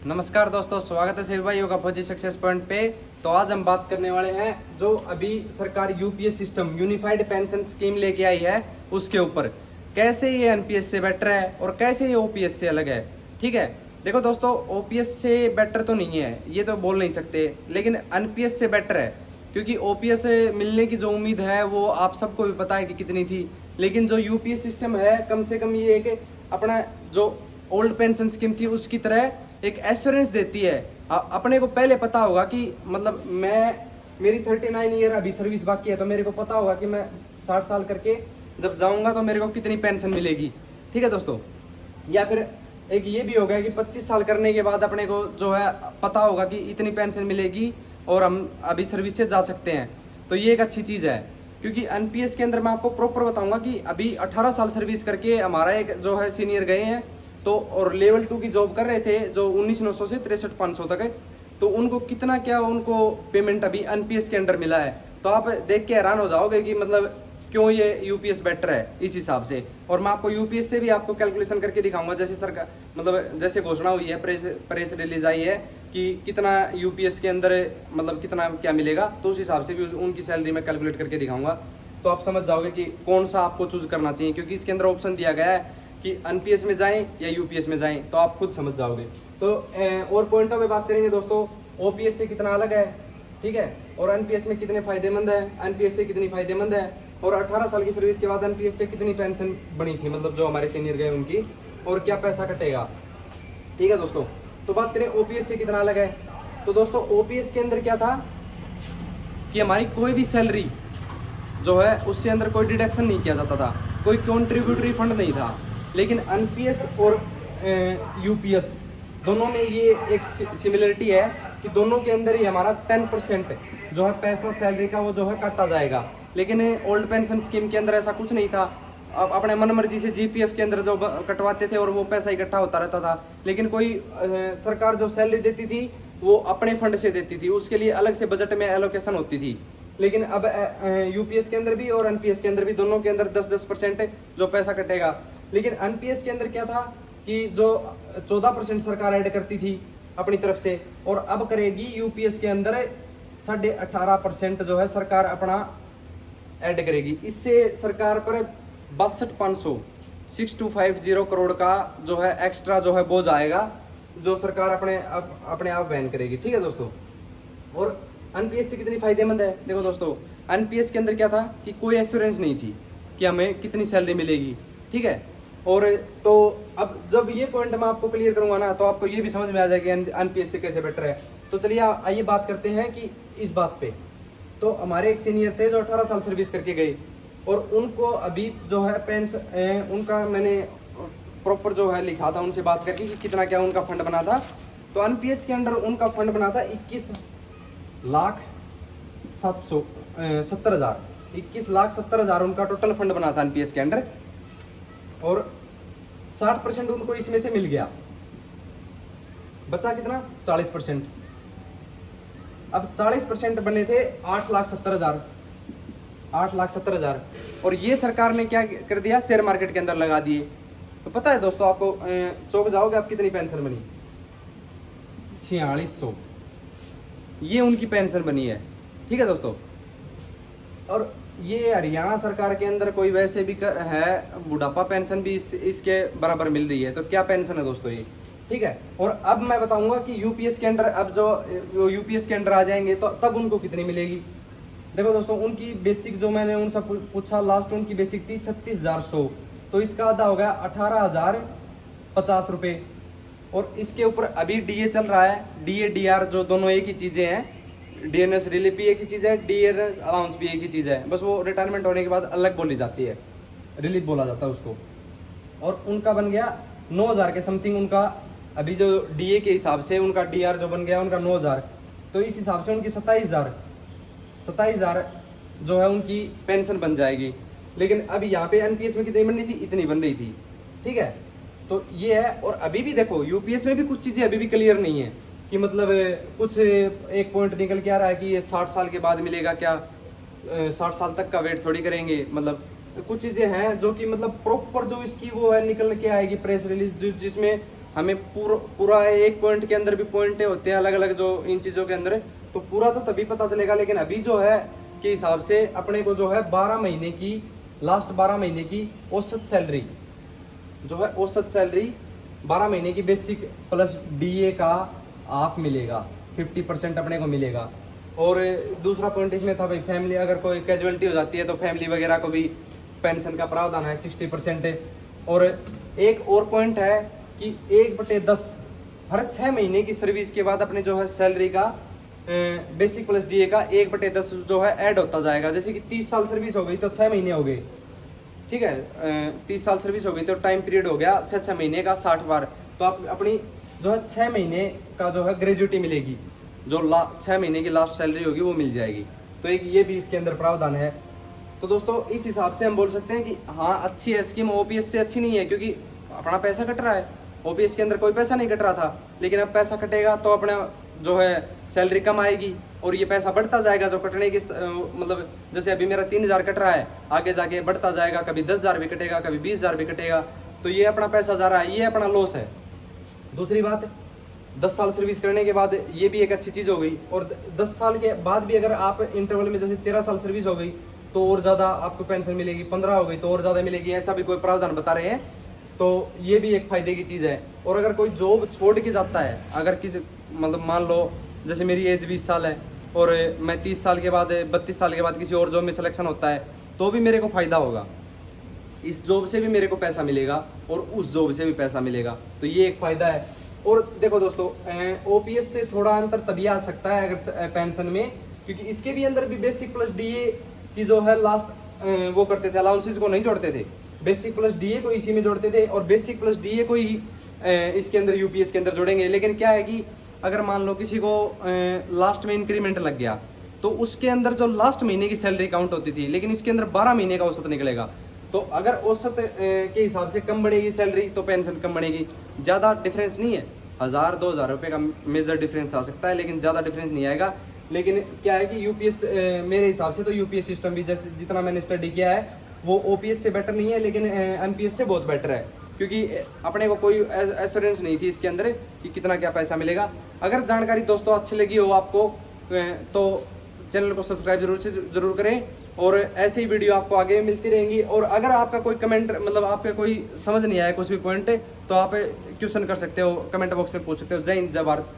नमस्कार दोस्तों, स्वागत है सभी भाइयों का फौजी सक्सेस पॉइंट पे। तो आज हम बात करने वाले हैं जो अभी सरकार UPS system unified pension scheme लेके आई है उसके ऊपर, कैसे ये एनपीएस से बेटर है और कैसे ये ओपीएस से अलग है। ठीक है, देखो दोस्तों, ओपीएस से बेटर तो नहीं है, ये तो बोल नहीं सकते, लेकिन एनपीएस से बेटर है क्योंकि ओपीएस मिलने की जो उम्मीद है वो आप सबको भी पता है कि कितनी थी। लेकिन जो यूपीएस सिस्टम है, कम से कम ये एक अपना जो ओल्ड पेंशन स्कीम थी उसकी तरह एक एश्योरेंस देती है। अपने को पहले पता होगा कि मतलब मेरी 39 ईयर अभी सर्विस बाकी है, तो मेरे को पता होगा कि मैं 60 साल करके जब जाऊंगा तो मेरे को कितनी पेंशन मिलेगी। ठीक है दोस्तों, या फिर एक ये भी होगा कि 25 साल करने के बाद अपने को जो है पता होगा कि इतनी पेंशन मिलेगी और हम अभी सर्विस से जा सकते हैं। तो ये एक अच्छी चीज़ है क्योंकि एनपीएस के अंदर मैं आपको प्रॉपर बताऊंगा कि अभी 18 साल सर्विस करके हमारा एक जो है सीनियर गए हैं, तो और लेवल 2 की जॉब कर रहे थे जो 19,900 से 63,500 तक है, तो उनको कितना क्या उनको पेमेंट अभी एनपीएस के अंडर मिला है। तो आप देख के हैरान हो जाओगे कि मतलब क्यों ये यूपीएस बेटर है इस हिसाब से। और मैं आपको यूपीएस से भी आपको कैलकुलेशन करके दिखाऊंगा, जैसे सरकार मतलब जैसे घोषणा हुई है, प्रेस रिलीज आई है कि कितना यूपीएस के अंदर मतलब कितना क्या मिलेगा, तो उस हिसाब से भी उनकी सैलरी मैं कैलकुलेट करके दिखाऊंगा। तो आप समझ जाओगे कि कौन सा आपको चूज करना चाहिए, क्योंकि इसके अंदर ऑप्शन दिया गया है कि एनपीएस में जाएं या यूपीएस में जाएं, तो आप खुद समझ जाओगे। तो और पॉइंटों पे बात करेंगे दोस्तों, ओपीएस से कितना अलग है, ठीक है, और एनपीएस में कितने फायदेमंद है, एनपीएस से कितनी फायदेमंद है, और 18 साल की सर्विस के बाद एनपीएस से कितनी पेंशन बनी थी, मतलब जो हमारे सीनियर गए उनकी, और क्या पैसा कटेगा। ठीक है दोस्तों, तो बात करें ओपीएस से कितना अलग है। तो दोस्तों ओपीएस के अंदर क्या था कि हमारी कोई भी सैलरी जो है उससे अंदर कोई डिडक्शन नहीं किया जाता था, कोई कॉन्ट्रीब्यूटरी फंड नहीं था। लेकिन एनपीएस और यूपीएस दोनों में ये एक सिमिलरिटी है कि दोनों के अंदर ही हमारा 10% जो है पैसा सैलरी का वो जो है काटा जाएगा। लेकिन ओल्ड पेंशन स्कीम के अंदर ऐसा कुछ नहीं था। अब अपने मनमर्जी से जीपीएफ के अंदर जो कटवाते थे और वो पैसा इकट्ठा होता रहता था, लेकिन कोई सरकार जो सैलरी देती थी वो अपने फंड से देती थी, उसके लिए अलग से बजट में एलोकेशन होती थी। लेकिन अब यूपीएस के अंदर भी और एनपीएस के अंदर भी दोनों के अंदर 10% जो पैसा कटेगा। लेकिन एनपीएस के अंदर क्या था कि जो 14% सरकार ऐड करती थी अपनी तरफ से, और अब करेगी यूपीएस के अंदर 18.5% जो है सरकार अपना ऐड करेगी। इससे सरकार पर 62,500 करोड़ का जो है एक्स्ट्रा जो है बोझ आएगा, जो सरकार अपने आप वहन करेगी। ठीक है दोस्तों, और एनपीएस से कितनी फायदेमंद है, देखो दोस्तों, एनपीएस के अंदर क्या था कि कोई एश्योरेंस नहीं थी कि हमें कितनी सैलरी मिलेगी। ठीक है, और तो अब जब ये पॉइंट मैं आपको क्लियर करूंगा ना, तो आपको ये भी समझ में आ जाएगा एनपीएस से कैसे बेटर है। तो चलिए आइए बात करते हैं कि इस बात पे। तो हमारे एक सीनियर थे जो 18 साल सर्विस करके गए, और उनको अभी जो है पेंशन उनका मैंने प्रॉपर जो है लिखा था उनसे बात करके कि कितना क्या उनका फंड बना था। तो एनपीएस के अंडर उनका फंड बना था 21,70,000 उनका टोटल फंड बना था एनपीएस के अंडर, और 60% उनको इसमें से मिल गया, बचा कितना 40%। अब 40% बने थे 8,70,000, और ये सरकार ने क्या कर दिया, शेयर मार्केट के अंदर लगा दिए। तो पता है दोस्तों, आपको चौंक जाओगे आप कितनी पेंशन बनी, 4600 ये उनकी पेंशन बनी है। ठीक है दोस्तों, और ये हरियाणा सरकार के अंदर कोई वैसे भी है बुढ़ापा पेंशन भी इसके बराबर मिल रही है। तो क्या पेंशन है दोस्तों ये। ठीक है, और अब मैं बताऊंगा कि यूपीएस के अंडर अब जो यूपीएस के अंडर आ जाएंगे तो तब उनको कितनी मिलेगी। देखो दोस्तों, उनकी बेसिक जो मैंने उनसे पूछा लास्ट, उनकी बेसिक थी 36,100, तो इसका आधा हो गया 18,050 रुपये। और इसके ऊपर अभी डीए चल रहा है, डीए डीआर जो दोनों एक ही चीज़ें हैं, डीएनएस रिलीफ भी एक ही चीज़ है, डीएनएस अलाउंस भी एक ही चीज़ है, बस वो रिटायरमेंट होने के बाद अलग बोली जाती है, रिलीफ बोला जाता है उसको। और उनका बन गया 9,000 के समथिंग उनका, अभी जो डीए के हिसाब से उनका डीआर जो बन गया उनका 9,000, तो इस हिसाब से उनकी 27,000 जो है उनकी पेंशन बन जाएगी। लेकिन अभी यहाँ पे एनपीएस में कितनी बन रही थी, इतनी बन रही थी। ठीक है, तो ये है। और अभी भी देखो यूपीएस में भी कुछ चीज़ें अभी भी क्लियर नहीं है कि मतलब कुछ एक पॉइंट निकल के आ रहा है कि ये 60 साल के बाद मिलेगा क्या, 60 साल तक का वेट थोड़ी करेंगे। मतलब कुछ चीज़ें हैं जो कि मतलब प्रॉपर जो इसकी वो है निकल के आएगी प्रेस रिलीज जिसमें हमें पूरा एक पॉइंट के अंदर भी पॉइंटें होते हैं अलग अलग जो इन चीज़ों के अंदर, तो पूरा तो तभी पता चलेगा। लेकिन अभी जो है के हिसाब से अपने को जो है 12 महीने की, लास्ट 12 महीने की औसत सैलरी जो है, औसत सैलरी 12 महीने की बेसिक प्लस डीए का आप मिलेगा, 50% अपने को मिलेगा। और दूसरा पॉइंट इसमें था भाई फैमिली, अगर कोई कैजुअलिटी हो जाती है तो फैमिली वगैरह को भी पेंशन का प्रावधान है 60%। और एक और पॉइंट है कि 1/10 हर 6 महीने की सर्विस के बाद अपने जो है सैलरी का बेसिक प्लस डीए का 1/10 जो है ऐड होता जाएगा। जैसे कि 30 साल सर्विस हो गई तो 6 महीने हो गए, ठीक है, 30 साल सर्विस हो गई तो टाइम पीरियड हो गया 6 महीने का 60 बार, तो आप अपनी जो है 6 महीने का जो है ग्रेजुएटी मिलेगी, जो 6 महीने की लास्ट सैलरी होगी वो मिल जाएगी। तो एक ये भी इसके अंदर प्रावधान है। तो दोस्तों इस हिसाब से हम बोल सकते हैं कि हाँ अच्छी है स्कीम, ओपीएस से अच्छी नहीं है, क्योंकि अपना पैसा कट रहा है। ओपीएस के अंदर कोई पैसा नहीं कट रहा था, लेकिन अब पैसा कटेगा तो अपने जो है सैलरी कम आएगी और ये पैसा बढ़ता जाएगा जो कटने की मतलब जैसे अभी मेरा 3000 कट रहा है, आगे जाके बढ़ता जाएगा, कभी 10,000 भी कटेगा, कभी 20,000 भी कटेगा, तो ये अपना पैसा जा रहा है, ये अपना लॉस है। दूसरी बात 10 साल सर्विस करने के बाद ये भी एक अच्छी चीज़ हो गई। और 10 साल के बाद भी अगर आप इंटरवल में जैसे 13 साल सर्विस हो गई तो और ज़्यादा आपको पेंशन मिलेगी, 15 हो गई तो और ज़्यादा मिलेगी, ऐसा भी कोई प्रावधान बता रहे हैं। तो ये भी एक फायदे की चीज़ है। और अगर कोई जॉब छोड़ के जाता है, अगर किसी मतलब मान लो जैसे मेरी एज 20 साल है और मैं 30 साल के बाद 32 साल के बाद किसी और जॉब में सिलेक्शन होता है तो भी मेरे को फ़ायदा होगा, इस जॉब से भी मेरे को पैसा मिलेगा और उस जॉब से भी पैसा मिलेगा, तो ये एक फ़ायदा है। और देखो दोस्तों ओपीएस से थोड़ा अंतर तभी आ सकता है अगर पेंशन में, क्योंकि इसके भी अंदर भी बेसिक प्लस डीए की जो है लास्ट वो करते थे, अलाउंसेज को नहीं जोड़ते थे, बेसिक प्लस डीए को इसी में जोड़ते थे और बेसिक प्लस डीए को ही इसके अंदर यूपीएस के अंदर जोड़ेंगे। लेकिन क्या है कि अगर मान लो किसी को लास्ट में इंक्रीमेंट लग गया तो उसके अंदर जो लास्ट महीने की सैलरी काउंट होती थी, लेकिन इसके अंदर 12 महीने का औसत निकलेगा। तो अगर औसत के हिसाब से कम बढ़ेगी सैलरी तो पेंशन कम बढ़ेगी, ज़्यादा डिफरेंस नहीं है, 1000-2000 रुपये का मेजर डिफरेंस आ सकता है, लेकिन ज़्यादा डिफरेंस नहीं आएगा। लेकिन क्या है कि यूपीएस मेरे हिसाब से तो यूपीएस सिस्टम भी जैसे जितना मैंने स्टडी किया है वो ओपीएस से बेटर नहीं है, लेकिन एमपीएस से बहुत बेटर है, क्योंकि अपने को कोई एश्योरेंस नहीं थी इसके अंदर कि कितना क्या पैसा मिलेगा। अगर जानकारी दोस्तों अच्छी लगी हो आपको तो चैनल को सब्सक्राइब जरूर करें और ऐसे ही वीडियो आपको आगे मिलती रहेंगी। और अगर आपका कोई कमेंट मतलब आपका कोई समझ नहीं आया कुछ भी पॉइंट तो आप क्वेश्चन कर सकते हो, कमेंट बॉक्स में पूछ सकते हो। जय हिंद, जय भारत।